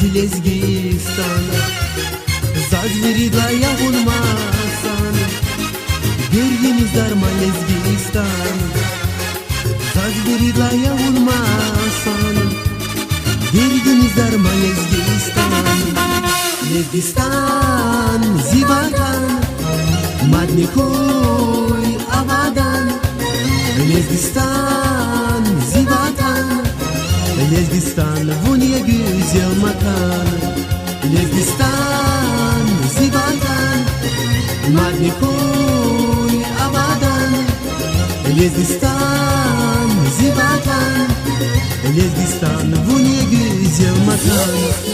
Zilezgistan Zazvirida yahulmasan Gergimiz darma Lezgistan Zazvirida yahulmasan Gergimiz darma Lezgistan Lezgistan zivatan Madnikoy avadan Lezgistan zivatan Lezgistan bu niye güzel makan Lezgistan zivatan Madnikoy avadan Lezgistan zivatan Lezgistan bu niye güzel makan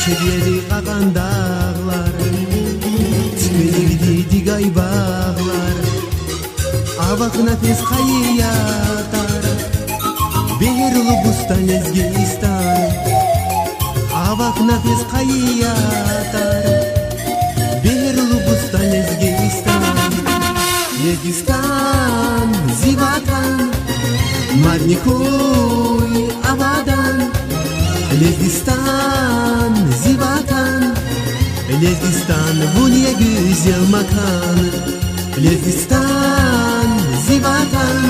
Çevyeri akan dağlar Tümeliydi digay bağlar Avak nefes kayyatar Behrulu bustan Lezgistan Avak nefes kayyatar Behrulu bustan Lezgistan Lezgistan zivatan Madnikoy avadan Lezgistan zivatan Lezgistan bu niye güzel makan Lezgistan zivatan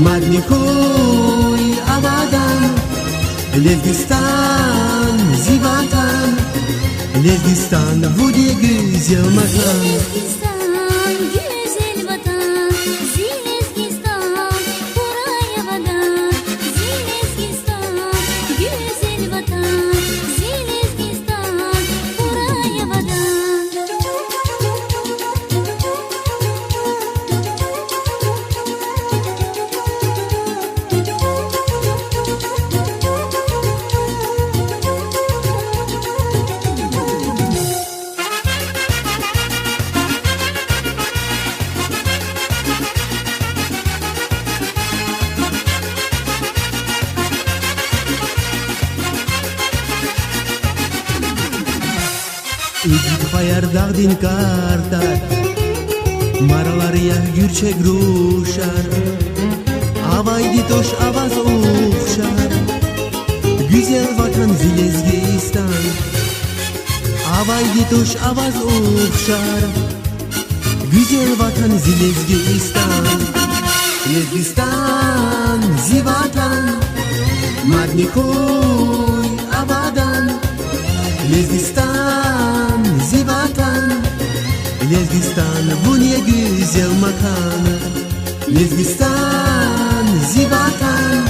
Madnikoy avadan Lezgistan zivatan Lezgistan bu niye güzel makan Ücük bayar dağdin kartar Maralar ya gürçek ruşar Avaydi toş avaz uğuşar Güzel vatan Zilezgistan Avaydi toş avaz uğuşar Güzel vatan Zilezgistan Lezgistan zivatan Madnikoy avadan Lezgistan zivatan Lezgistan bu niye güzel makan Lezgistan zivatan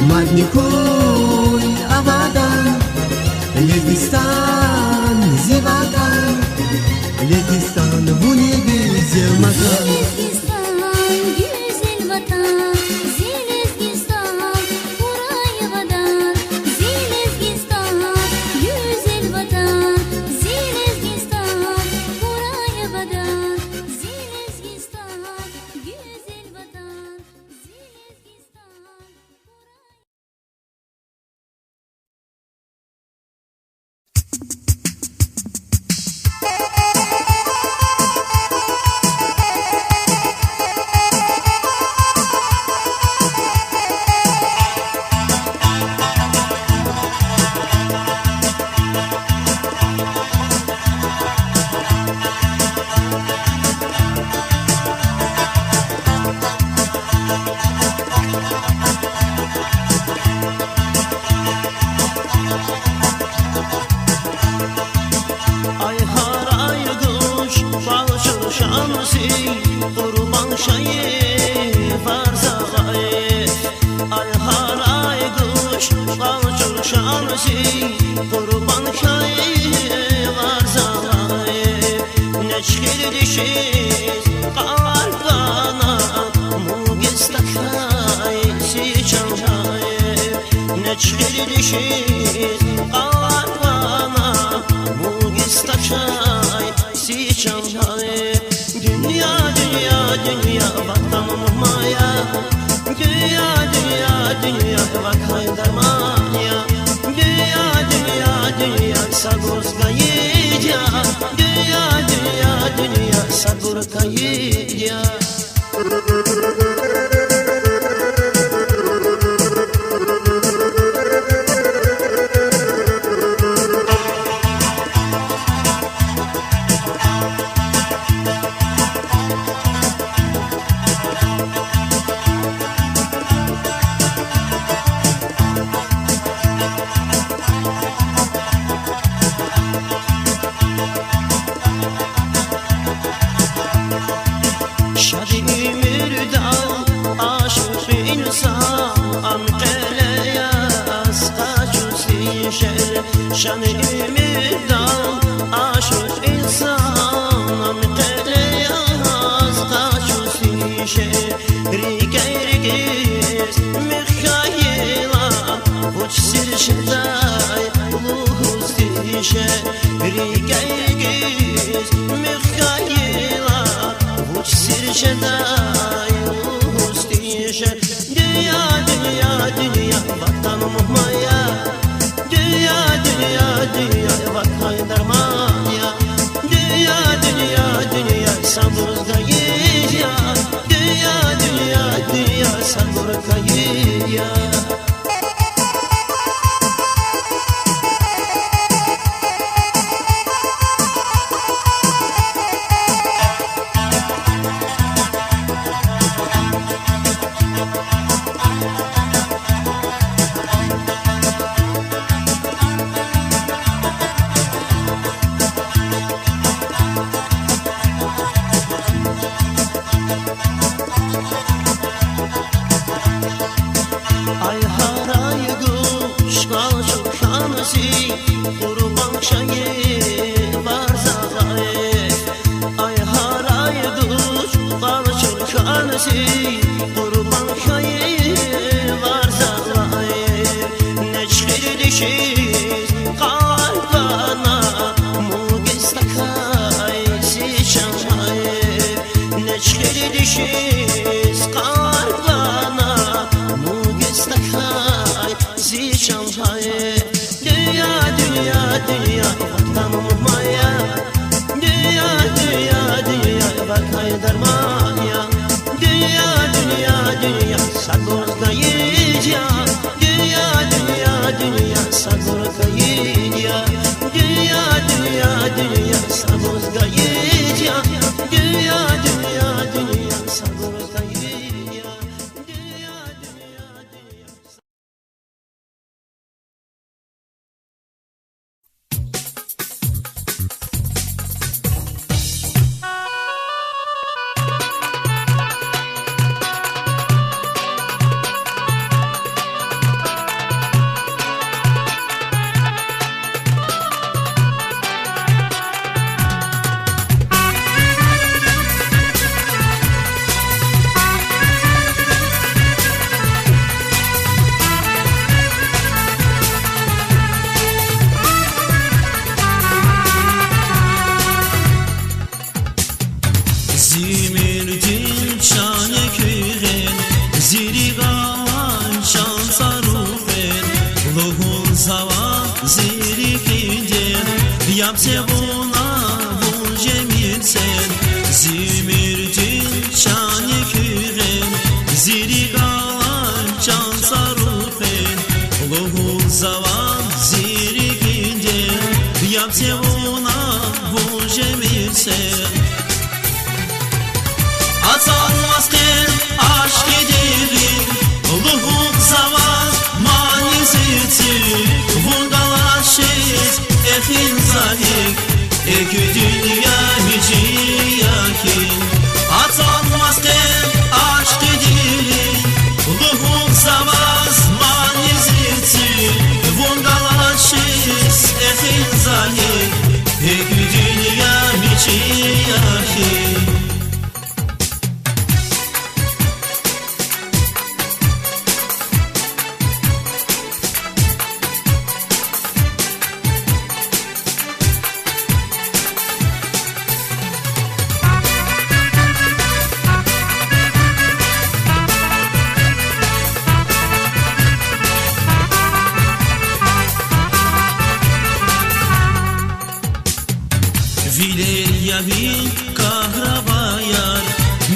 Madnikoy avadan Lezgistan zivatan Lezgistan bu niye güzel makan Şabanzi kurban kayılar zalay neçkir dişiz kalbana mugistakay si çanay neçkir dişiz kalbana mugistakay si çanay dünya dünya dünya vatanım maya dünya dünya dünya bak haydarmanya dünya dünya dünya sagurskayıya dünya dünya dünya sagurkayıya Şan-ı ümidam aşık insan Anqeleyaz kaçusi şehri geyrigiz Mikhaila uç sir şeday Luhusti şehri geyrigiz Mikhaila uç sir şeday Luhusti şehri dünya dünya dünya vatanım maya dünya dünya dünya bak haydarmanya dünya dünya dünya sabırkayıya dünya dünya dünya sabırkayıya kurban şayı var zalay ay haray duş balçın kanısı kurban şayı var zalay neçkir dişiz kalbana mugistakay si çanay neçkir dişiz kalbana mugistakay si çanay dünya dünya dünya vatanım maya dünya dünya dünya bak haydarmanya dünya dünya dünya sagurkayıya dünya dünya dünya sagurkayıya dünya dünya dünya sagurkayıya dünya dünya dünya sagurkayıya dünya dünya dünya Yapse buna bu cemil sen Zimirdin şani küren Ziri galan can sarufen Luhul zavan ziri ginden Yapse buna bu cemil sen Atanmazken aşk ederim Luhul zavan manizeti Vurdalaşız efin zalik Eki dünya hici yakin Atanmazken aşk ederim Luhul zavan manizeti Vurdalaşız یوی کهربایار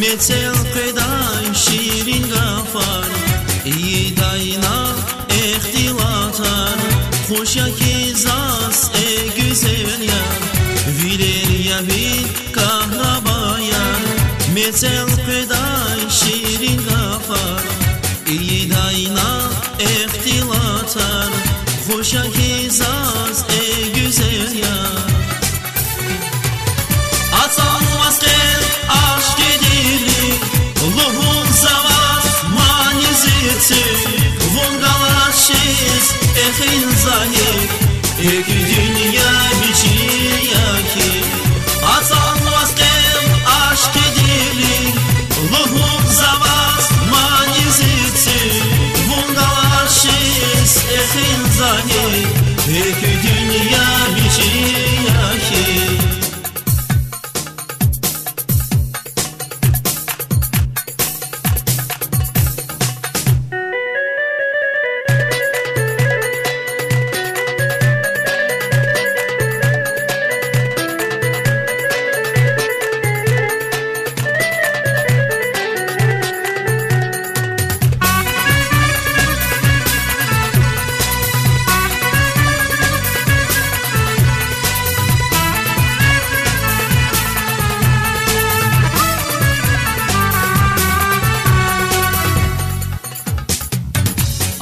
مثل قدای شیرین غفار ای dayına ihtilatar Hoşa kizas güzel yar Viler yavi kahrabayar Metel peday şirin gafar İyi dayına ihtilatar Hoşa kizas güzel yar Atan maskel aşk edili Luhun zavaz maniziti Vun galaşiz ehin zahir Eki dünya biçiyaki Atan maskel aşk edili Luhun zavaz maniziti Vun galaşiz ehin zahir Eki dünya biçiyaki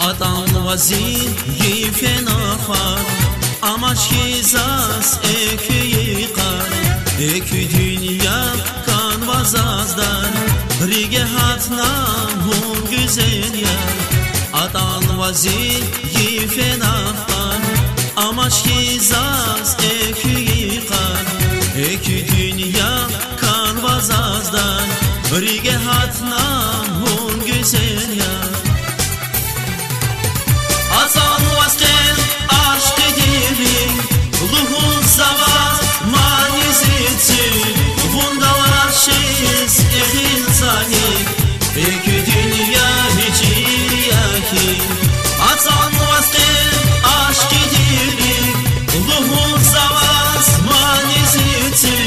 Atan vazir yifen afar Amaç kizas eki yıkar Eki dünya kan vazazdan Rige hatna hun güzel yar Atan vazir yifen afar Amaç kizas eki yıkar Eki dünya kan vazazdan Rige hatna hun güzel yar Atan vasken aşk edili Luhun zavaz maniziti Vundalar şeyiz ehin zahir Eki dünya hiciyaki Atan vasken aşk edili Luhun zavaz maniziti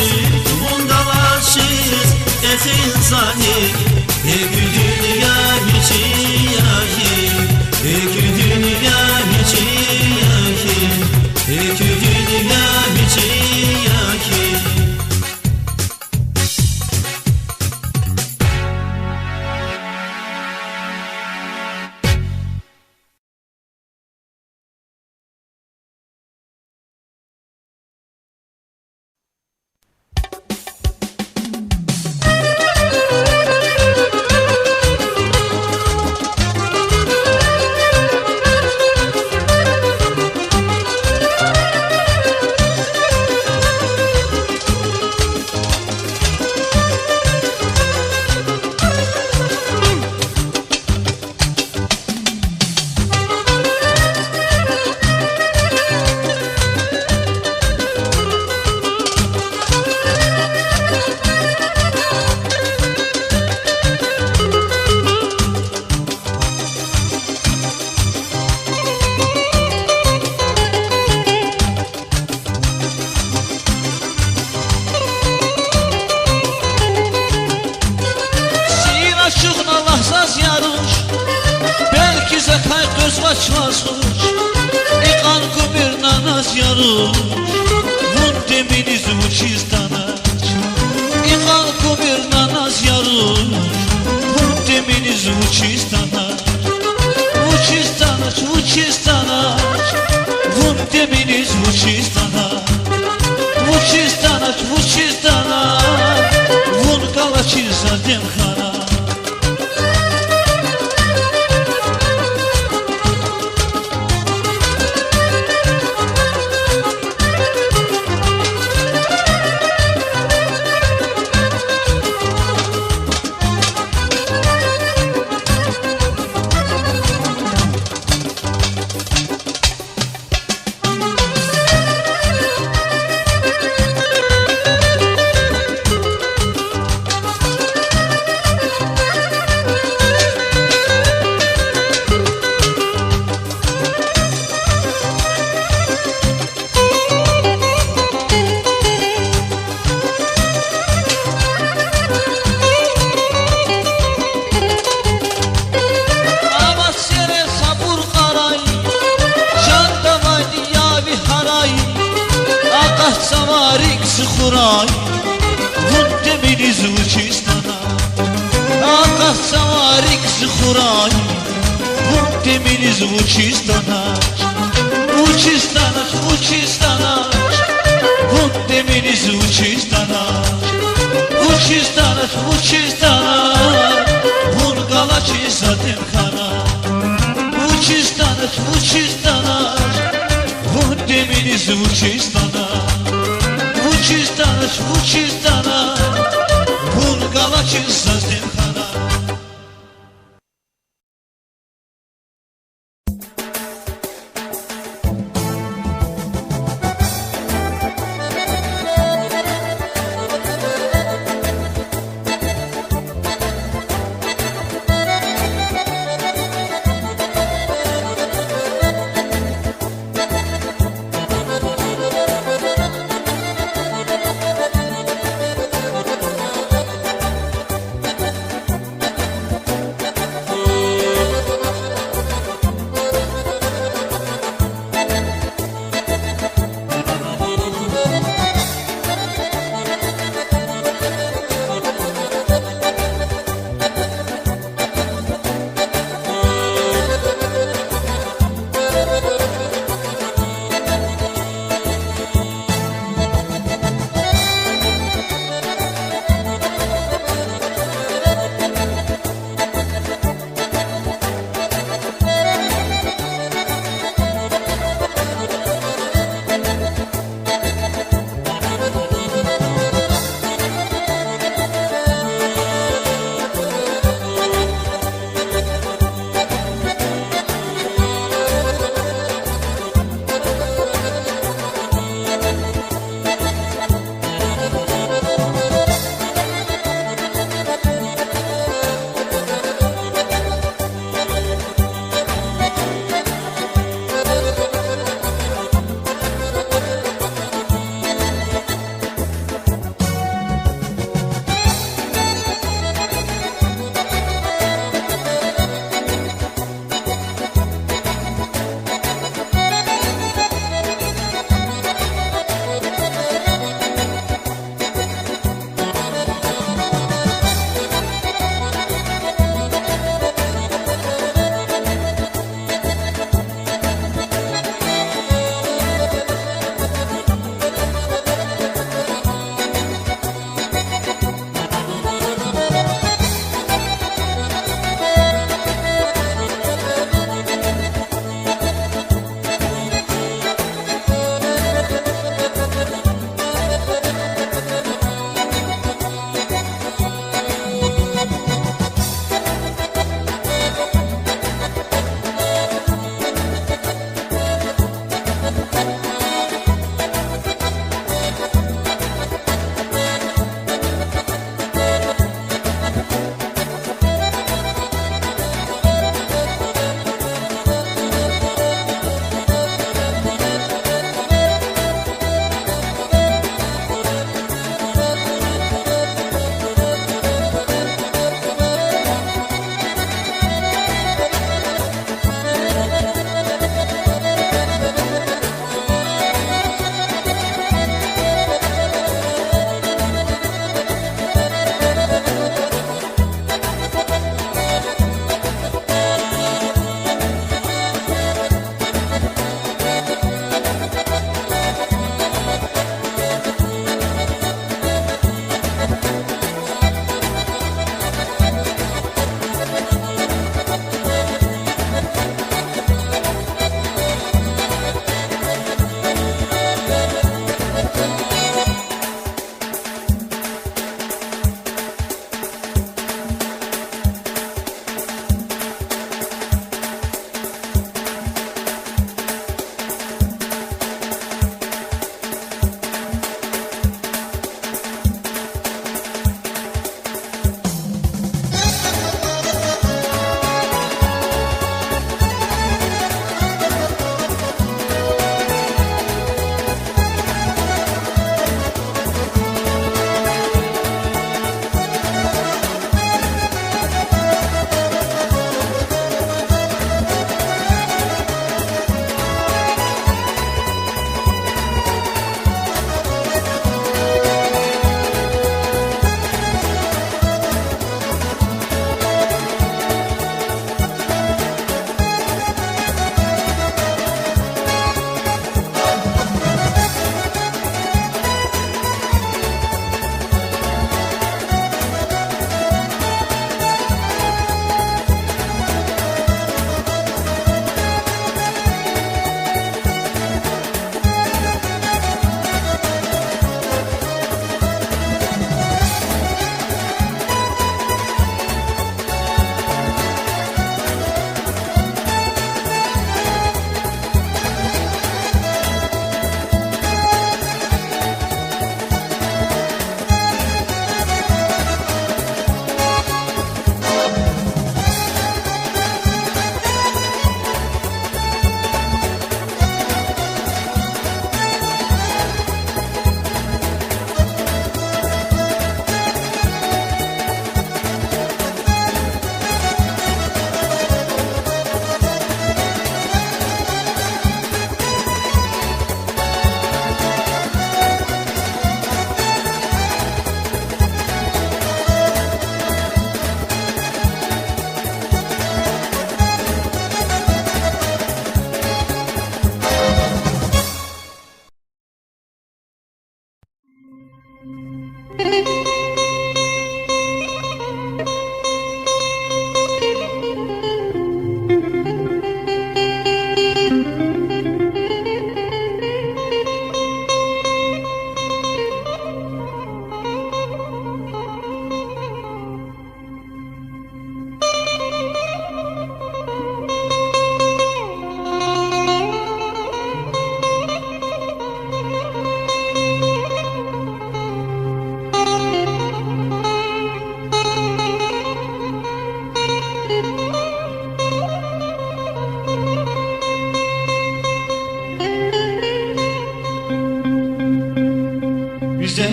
Vundalar şeyiz ehin zahir Eki dünya hiciyaki Eki dünya hiciyaki Eki dünya hiciyaki Açmasmış İkan kubirna nas yaruş Vun deminiz uçistanać İkan kubirna nas yaruş Vun deminiz uçistanać Uçistanać, uçistanać Vun deminiz uçistanać Uçistanać, uçistanać Vun kalaçiza demkhana саварик схурай вунте мини звучистана ака саварик схурай вунте мини звучистана учистана вунте мини звучистана учистана вун галачи сатем хана учистана вунте мини звучистана учистана вун галачи сатем хана.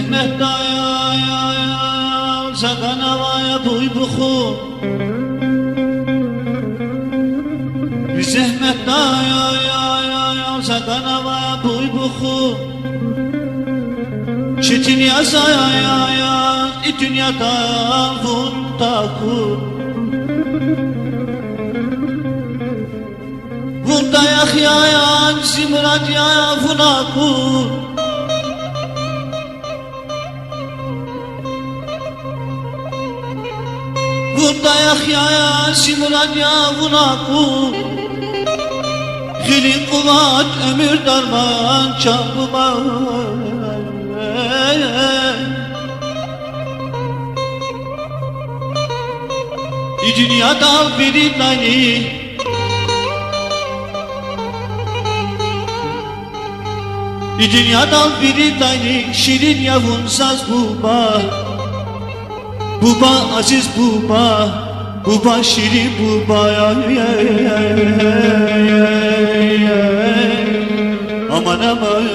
zahmet daya zaten havaya boy buku Bir zahmet daya zaten havaya boy buku Çetin yazaya dünyada vun taku Vun dayak yayan zimrat yaya vunaku Vun dayak yaya zimrat yaya vunaku Gilin kuvat ömür darman çabuma Dünyada bir tane Dünyada bir tane şirin yavunsaz buba Buba aziz buba Buba şirin buba Aman aman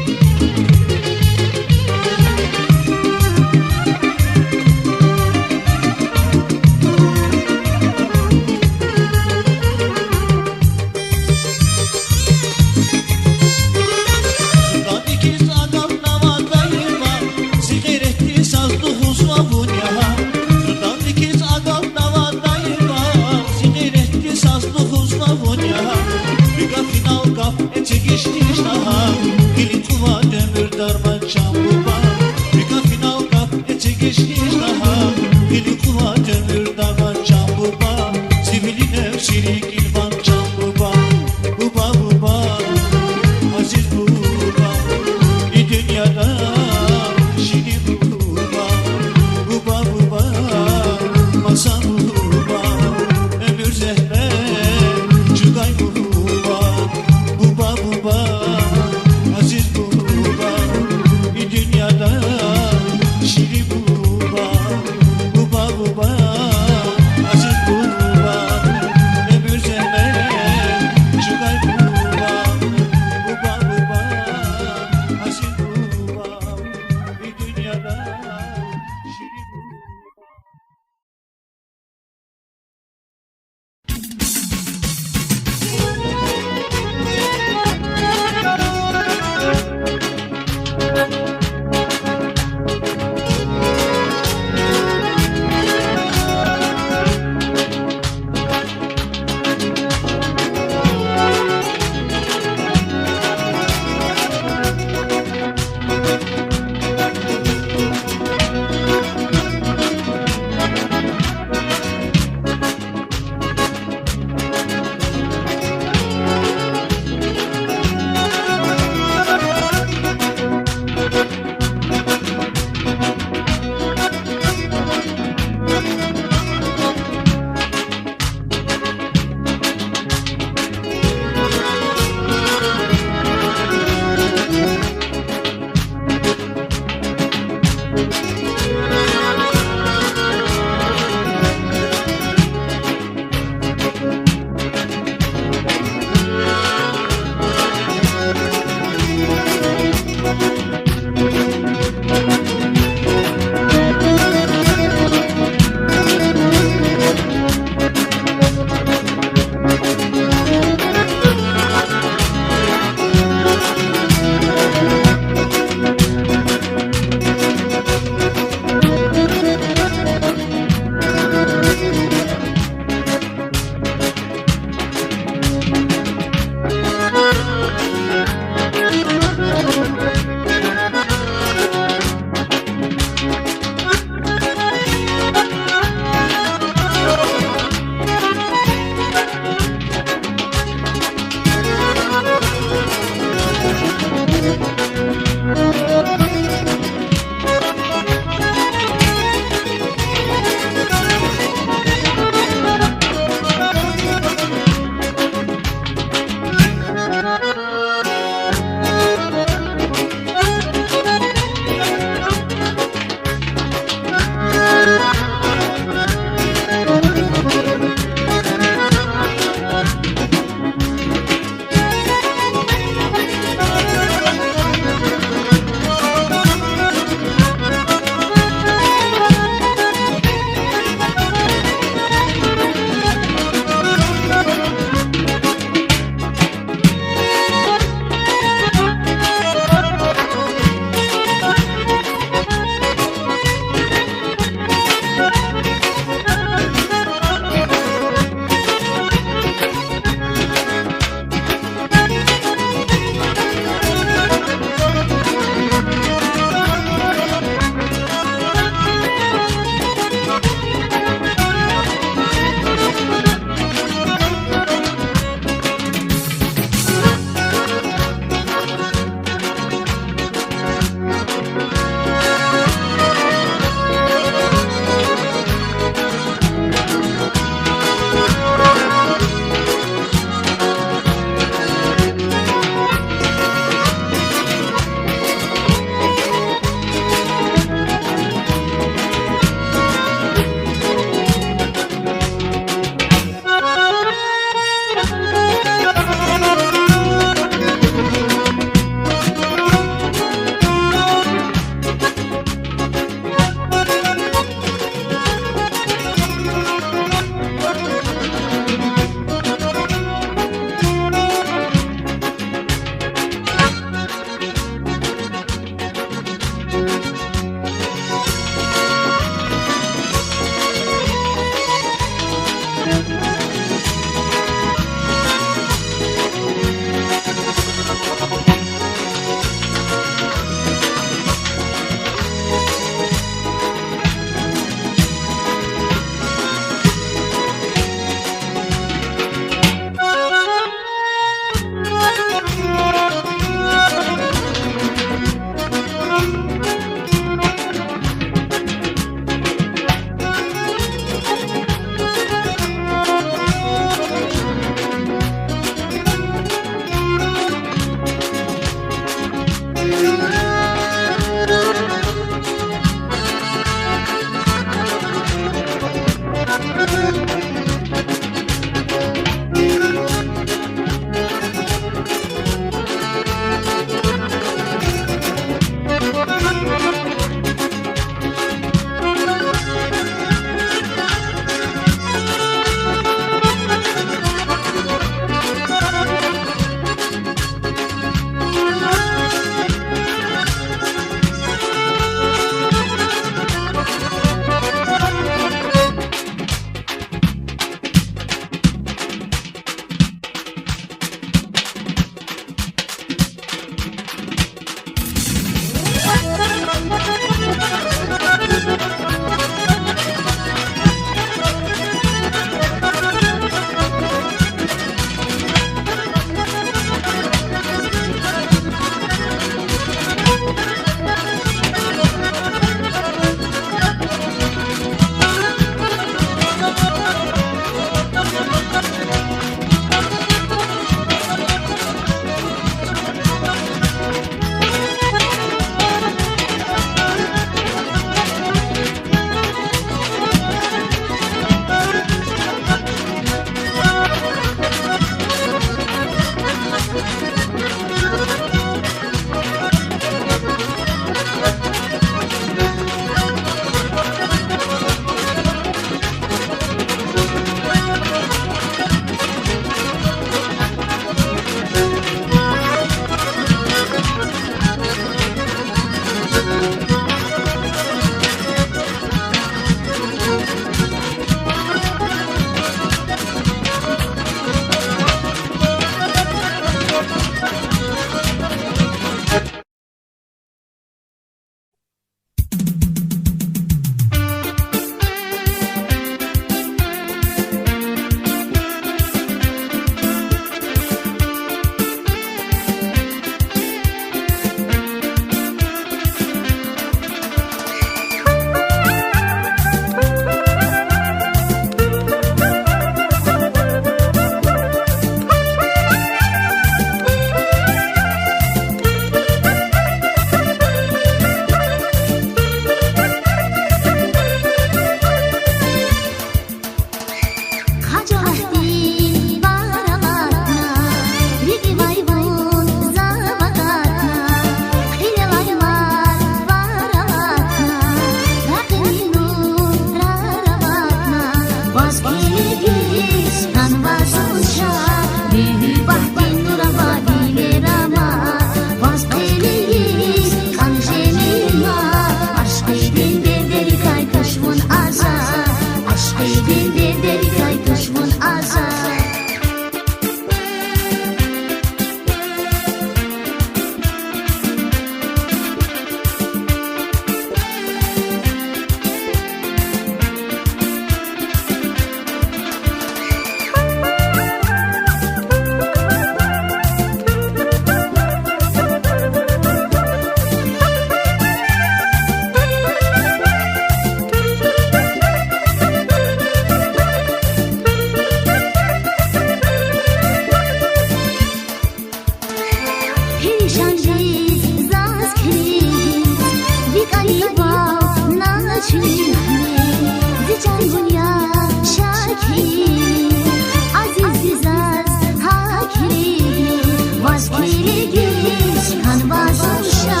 geliyiz kanvazanşa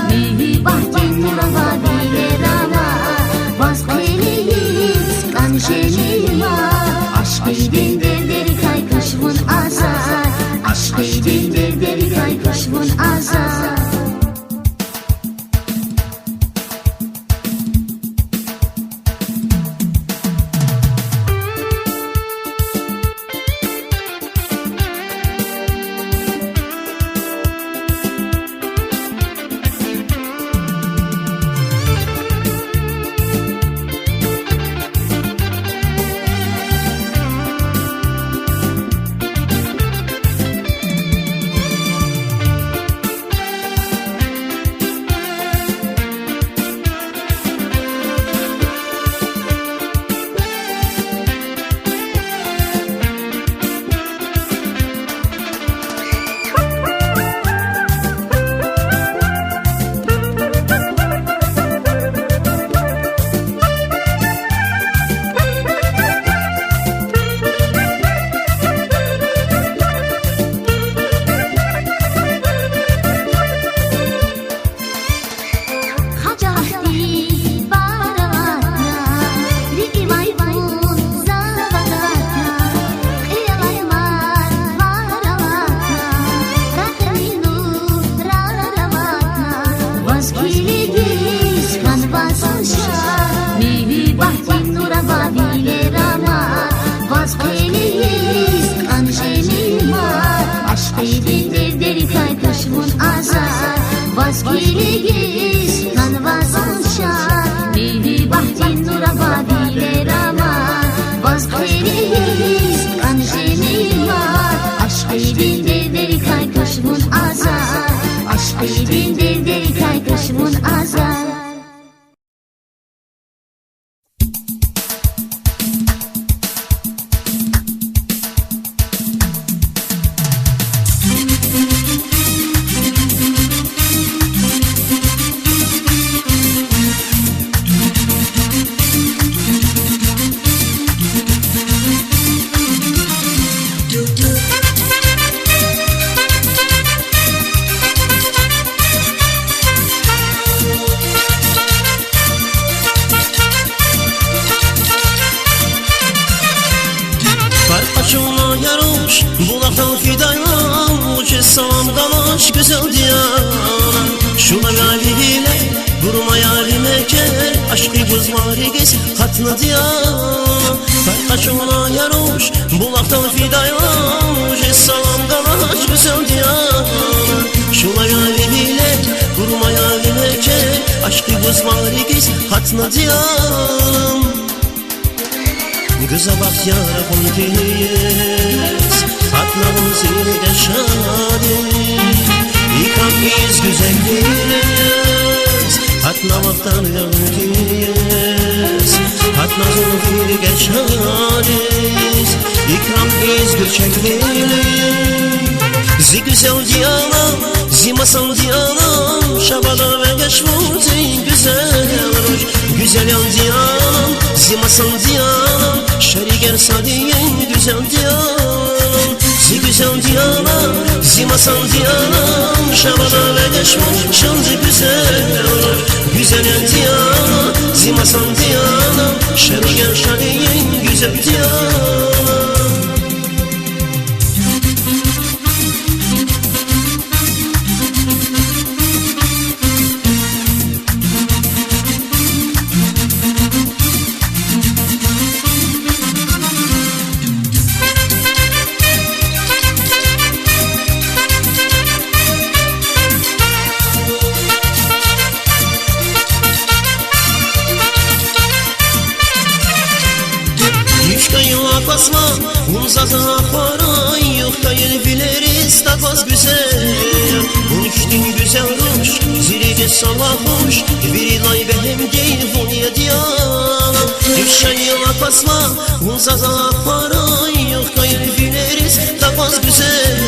Mühü bahçen nurava bilir ama Vazgeliyiz kan jelima Aşkıydın derderi kaykışmın azar Aşkıydın derderi kaykışmın azar Vazgeliyiz kanvazanşa Mühü bahçen nurava bilir ama Vazgeliyiz kan jelima Aşkıydın derderi kaykışmın azar Aşkıydın derderi kaykışmın azar Bulaktan fidayan uçe salam dalaş güzel diyana Şuna galibiyle vurma yarime ker Aşkı buzları gez hatna diyana Karkaşına yaroş bulaktan fidayan uçe salam dalaş güzel diyana Şuna galibiyle vurma yarime ker Aşkı buzları gez hatna diyana Güzel bak yarabım deyiz Hatnavın zirde şadi İkram iz güzelliyiz Hatnamaktan yankiyiz Hatnavın zirde şadiz İkram iz güzelliyiz Zi güzel diyanam, zi masal diyanam Şabada ve geçmuzin güzel ruş Güzel yan diyanam, zi masal diyanam Şeriger sadiyen güzel diyanam Zi güzel diyanam, zi masal diyanam Şabada ve geçmuzin güzel ruş Güzel yan diyanam, zi masal diyanam Şeriger sadiyen güzel diyanam basma Umzaza paray yok kayır bileriz tapaz güzel 13 gün güzel ruş zirige sabah hoş bir lay behem değil vunya diyana Düşen yıla basma Umzaza paray yok kayır bileriz tapaz güzel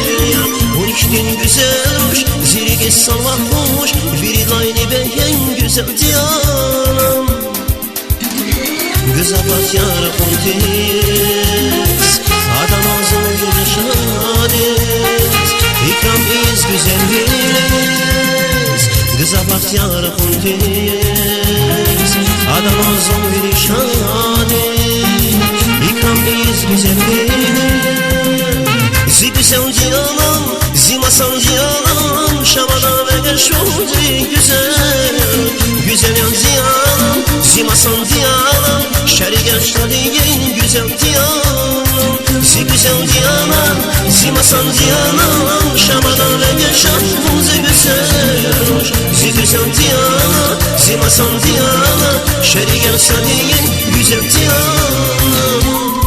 13 gün güzel ruş zirige sabah hoş bir lay behem güzel diyana Güzel bak yarabım deyiz Adam ağzını yaşadız İkram iz güzel bahtiyar kundiz Adam azam verişani İkram iz güzelliğine Zi güzel cihanım Zi masal cihanım Şamada ve şuzi güzel Güzel yan ziyanım Zi masal cihanım Şerigen şadiyen güzel cihanım Zi güzel cihanım Zi masal cihanım Şamada ve şuzi güzel Zi güzel cihanım Zi masal cihanım Şerigen şadiyen güzel cihanım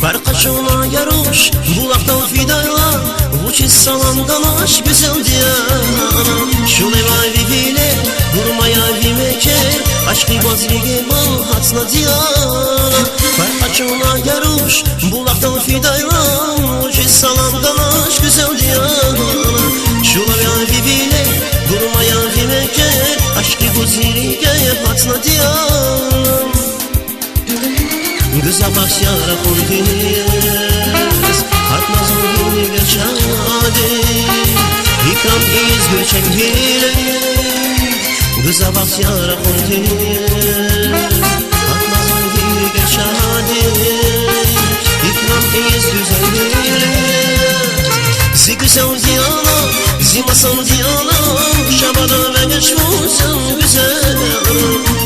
Barkaçona yaruş, bulaktan fidayla Uçiz salamdan aş güzel diyana Şulay mavi bile, durmaya vimeke Aşkı bazrige bal hatna diyana Barkaçona yaruş, bulaktan fidayla Uçiz salamdan aş güzel diyana Şulay mavi bile, durmaya vimeke Aşkı bazrige hatna diyana Kıza bahtiyar kundiz Hatmaz olduğunu geçadi İkram iz göçek bile Kıza bahtiyar kundiz Hatmaz olduğunu geçadi İkram iz güzel bile Zi güzel diyana Zi masal diyana Şabada ve geçmuzum güzel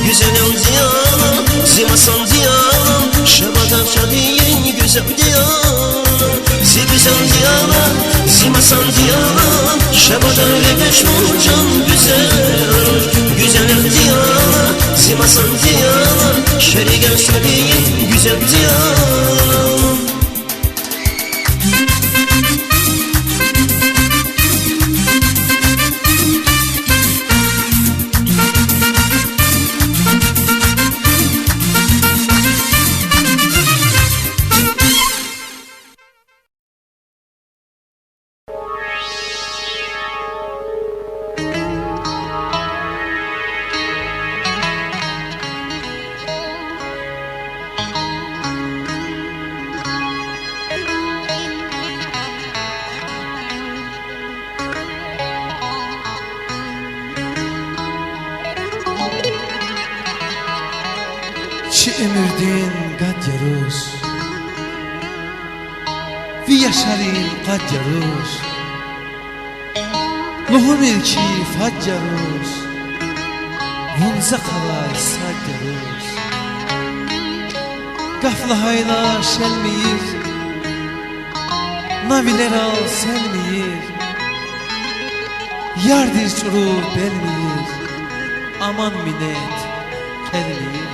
Güzel yol diyana Zi masal diyana Şabada şadiyen güzel diyana Zi güzel diyana Zi masal diyana Şabada ve geçmuzum güzel Güzel yol diyana Zi masal diyana Şerigen şadiyen güzel diyana Çi ömürdin qad yarus Vi yaşarin qad yarus Luhumir ki fad yarus Vunza qalay sad yarus Qafla hayla şelmiyir Naviler al selmiyir Yardir çurur belmiyir Aman minnet kelmiyir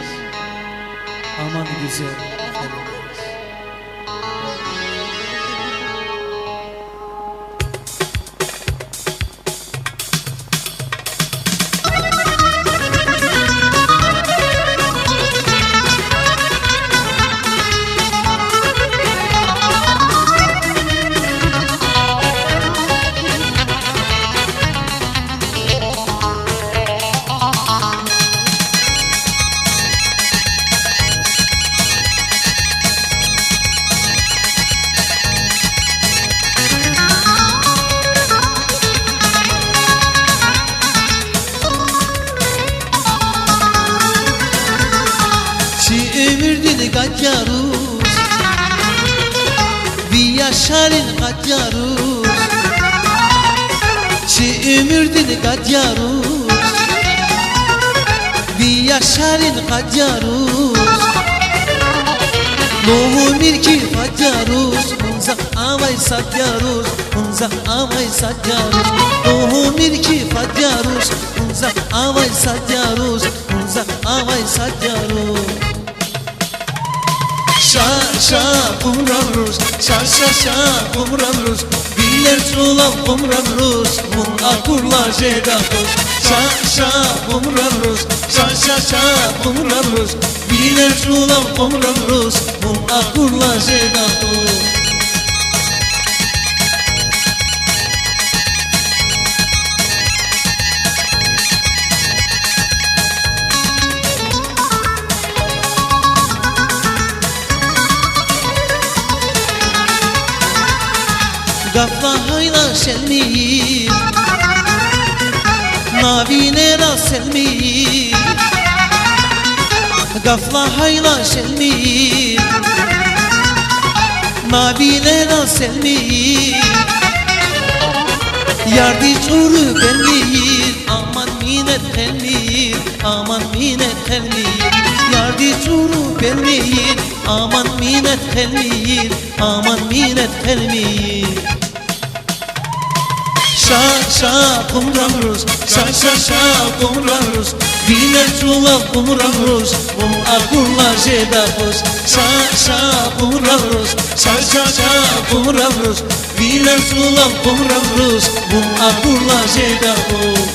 Aman güzel kelmiyir qad yarus Vi yaşarin qad yarus Çi ömürdin qad yarus Vi yaşarin qad yarus Nohumir ki qad yarus Unza amay sad yarus Unza amay sad yarus Nohumir ki qad yarus Unza amay sad yarus Unza amay sad yarus Şa şa kumran rus, şa şa şa kumran rus. Biler çulam kumran Rus, bu akurla jedakos. Şa kumran Rus, şa kumran Rus. Biler çulam kumran Rus, bu akurla jedakos. Gafla hayla şelmi, navine ra selmi. Gafla hayla şelmi, navine ra selmi. Yardi çuru belli, aman minet helmi, aman minet helmi. Yardi çuru belli, aman minet helmi, aman minet helmi. Şa kumran Rus, şa kumran Rus. Biler çulam kumran Rus, bu akurla jedakos. Şa kumran Rus, şa kumran Rus. Biler çulam kumran Rus, bu akurla jedakos.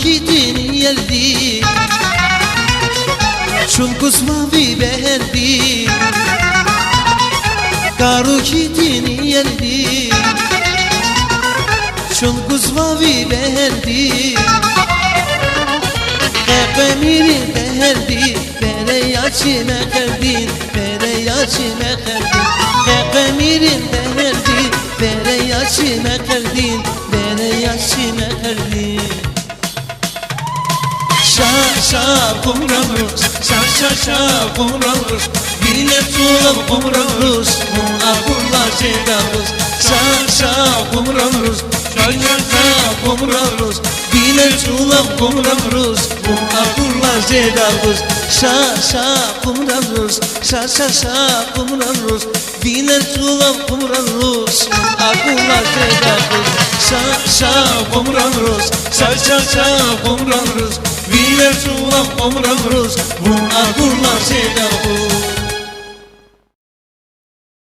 Kitini yeldi, çulkus mavi beherdi. Karu kitini yeldi, çulkus mavi beherdi. Ekemirin beherdi, bere yaşime kerdin, bere yaşime kerdin. Ekemirin beherdi, bere yaşime kerdin, bere yaşime kerdin. Şa kumran Rus, şa kumran Rus. Biler çulam kumran Rus, bu akurla jedakos. Şa kumran Rus, şa kumran Rus. Biler çulam kumran Rus, bu akurla jedakos. Şa kumran Rus, şa kumran Rus. Biler çulam kumran Rus, bu akurla jedakos. Şa kumran Rus, şa kumran Rus. Biler çulam kumran Rus, bu akurla jedakos.